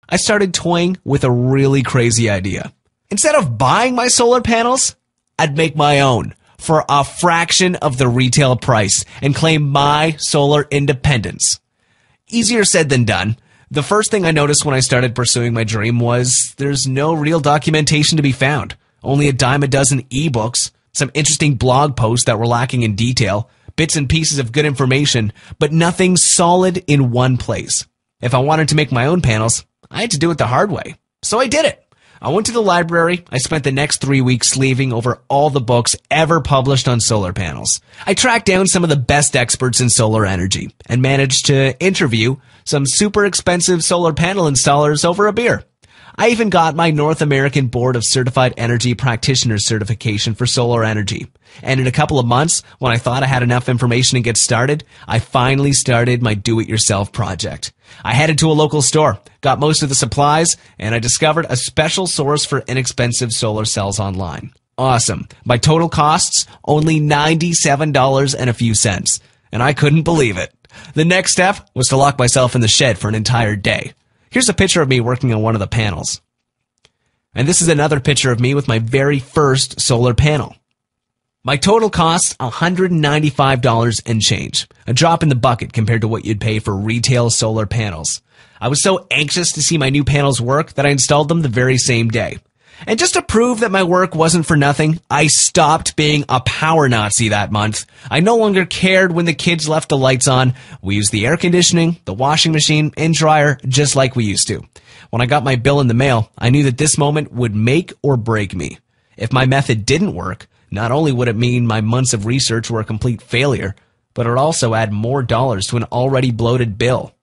I started toying with a really crazy idea. Instead of buying my solar panels, I'd make my own for a fraction of the retail price and claim my solar independence. Easier said than done. The first thing I noticed when I started pursuing my dream was there's no real documentation to be found. Only a dime a dozen ebooks, some interesting blog posts that were lacking in detail, bits and pieces of good information, but nothing solid in one place. If I wanted to make my own panels, I had to do it the hard way. So I did it. I went to the library. I spent the next 3 weeks slaving over all the books ever published on solar panels. I tracked down some of the best experts in solar energy and managed to interview some super expensive solar panel installers over a beer. I even got my North American Board of Certified Energy Practitioner certification for solar energy. And in a couple of months, when I thought I had enough information to get started, I finally started my do-it-yourself project. I headed to a local store, got most of the supplies, and I discovered a special source for inexpensive solar cells online. Awesome. My total costs, only $97 and a few cents. And I couldn't believe it. The next step was to lock myself in the shed for an entire day. Here's a picture of me working on one of the panels. And this is another picture of me with my very first solar panel. My total cost, $195 and change. A drop in the bucket compared to what you'd pay for retail solar panels. I was so anxious to see my new panels work that I installed them the very same day. And just to prove that my work wasn't for nothing, I stopped being a power Nazi that month. I no longer cared when the kids left the lights on. We used the air conditioning, the washing machine, and dryer just like we used to. When I got my bill in the mail, I knew that this moment would make or break me. If my method didn't work, not only would it mean my months of research were a complete failure, but it would also add more dollars to an already bloated bill.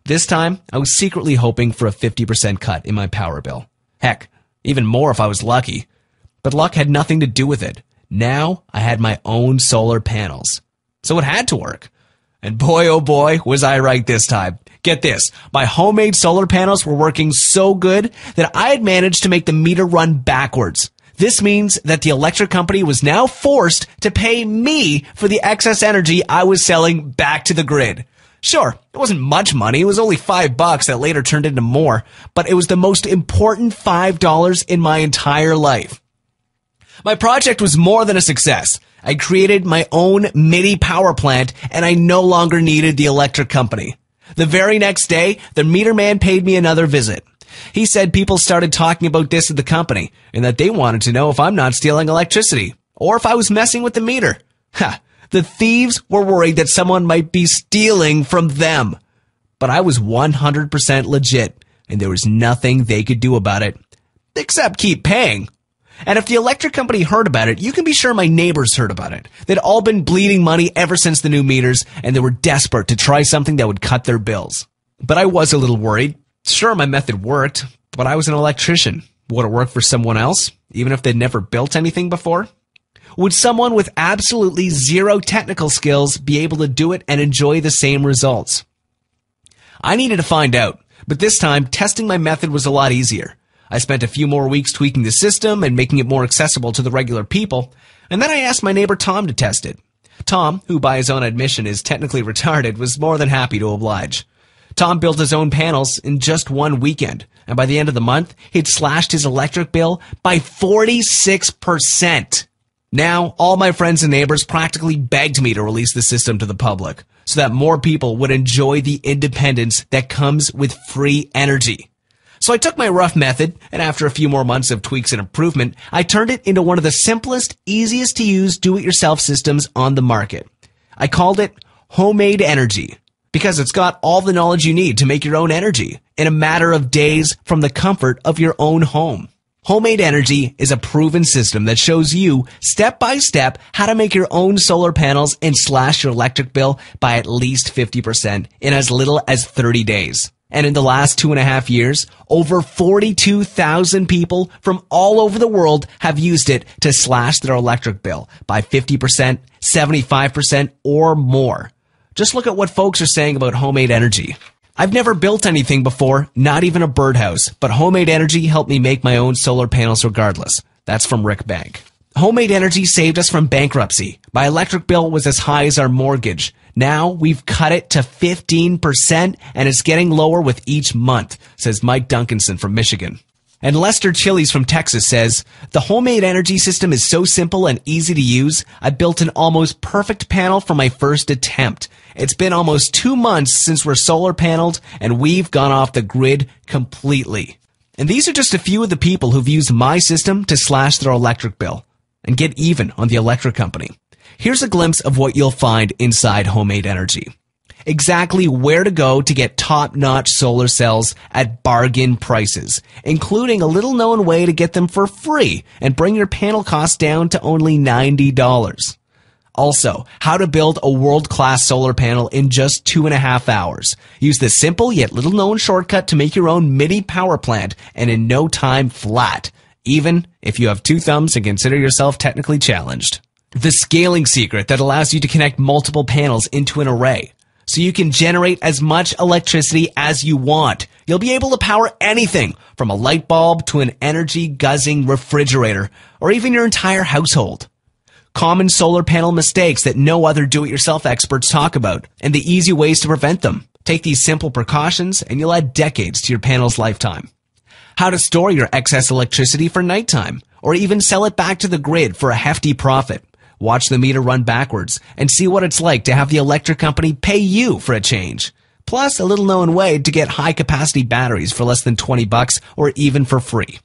This time, I was secretly hoping for a 50% cut in my power bill. Heck, even more if I was lucky. But luck had nothing to do with it. Now, I had my own solar panels. So it had to work. And boy, oh boy, was I right this time. Get this, my homemade solar panels were working so good that I had managed to make the meter run backwards. This means that the electric company was now forced to pay me for the excess energy I was selling back to the grid. Sure, it wasn't much money. It was only $5 that later turned into more, but it was the most important $5 in my entire life. My project was more than a success. I created my own mini power plant, and I no longer needed the electric company. The very next day, the meter man paid me another visit. He said people started talking about this at the company, and that they wanted to know if I'm not stealing electricity, or if I was messing with the meter. Ha! The thieves were worried that someone might be stealing from them. But I was 100% legit, and there was nothing they could do about it, except keep paying. And if the electric company heard about it, you can be sure my neighbors heard about it. They'd all been bleeding money ever since the new meters, and they were desperate to try something that would cut their bills. But I was a little worried. Sure, my method worked, but I was an electrician. Would it work for someone else, even if they'd never built anything before? Would someone with absolutely zero technical skills be able to do it and enjoy the same results? I needed to find out, but this time, testing my method was a lot easier. I spent a few more weeks tweaking the system and making it more accessible to the regular people, and then I asked my neighbor Tom to test it. Tom, who by his own admission is technically retarded, was more than happy to oblige. Tom built his own panels in just one weekend, and by the end of the month, he'd slashed his electric bill by 46%. Now, all my friends and neighbors practically begged me to release the system to the public so that more people would enjoy the independence that comes with free energy. So I took my rough method, and after a few more months of tweaks and improvement, I turned it into one of the simplest, easiest to use do-it-yourself systems on the market. I called it Homemade Energy because it's got all the knowledge you need to make your own energy in a matter of days from the comfort of your own home. Homemade Energy is a proven system that shows you step by step how to make your own solar panels and slash your electric bill by at least 50% in as little as 30 days. And in the last 2.5 years, over 42,000 people from all over the world have used it to slash their electric bill by 50%, 75%, or more. Just look at what folks are saying about Homemade Energy. I've never built anything before, not even a birdhouse, but Homemade Energy helped me make my own solar panels regardless. That's from Rick Bank. Homemade Energy saved us from bankruptcy. My electric bill was as high as our mortgage. Now we've cut it to 15% and it's getting lower with each month, says Mike Duncanson from Michigan. And Lester Chili's from Texas says, the homemade energy system is so simple and easy to use. I built an almost perfect panel for my first attempt. It's been almost 2 months since we're solar paneled and we've gone off the grid completely. And these are just a few of the people who've used my system to slash their electric bill and get even on the electric company. Here's a glimpse of what you'll find inside Homemade Energy. Exactly where to go to get top-notch solar cells at bargain prices, including a little-known way to get them for free and bring your panel costs down to only $90. Also, how to build a world-class solar panel in just 2.5 hours. Use this simple yet little-known shortcut to make your own mini power plant and in no time flat, even if you have 2 thumbs and consider yourself technically challenged. The scaling secret that allows you to connect multiple panels into an array, so you can generate as much electricity as you want. You'll be able to power anything from a light bulb to an energy-guzzing refrigerator or even your entire household. Common solar panel mistakes that no other do-it-yourself experts talk about and the easy ways to prevent them. Take these simple precautions and you'll add decades to your panel's lifetime. How to store your excess electricity for nighttime or even sell it back to the grid for a hefty profit. Watch the meter run backwards and see what it's like to have the electric company pay you for a change. Plus, a little-known way to get high-capacity batteries for less than $20 or even for free.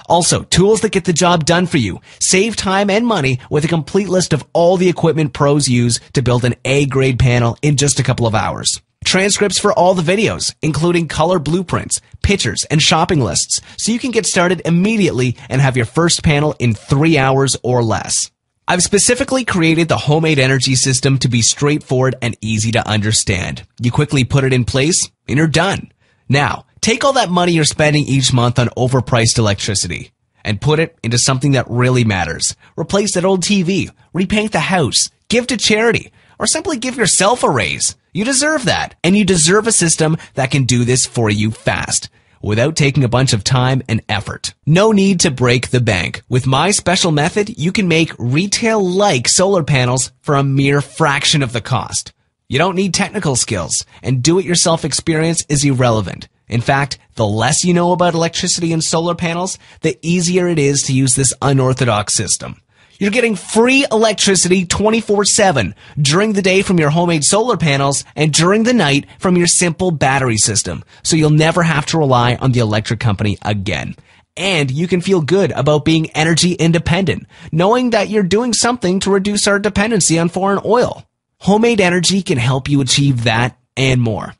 Also, tools that get the job done for you. Save time and money with a complete list of all the equipment pros use to build an A-grade panel in just a couple of hours. Transcripts for all the videos, including color blueprints, pictures, and shopping lists, so you can get started immediately and have your first panel in 3 hours or less. I've specifically created the Homemade Energy system to be straightforward and easy to understand. You quickly put it in place and you're done. Now, take all that money you're spending each month on overpriced electricity and put it into something that really matters. Replace that old TV, repaint the house, give to charity, or simply give yourself a raise. You deserve that, and you deserve a system that can do this for you fast, without taking a bunch of time and effort. No need to break the bank. With my special method, you can make retail-like solar panels for a mere fraction of the cost. You don't need technical skills, and do-it-yourself experience is irrelevant. In fact, the less you know about electricity and solar panels, the easier it is to use this unorthodox system. You're getting free electricity 24/7 during the day from your homemade solar panels and during the night from your simple battery system. So you'll never have to rely on the electric company again. And you can feel good about being energy independent, knowing that you're doing something to reduce our dependency on foreign oil. Homemade Energy can help you achieve that and more.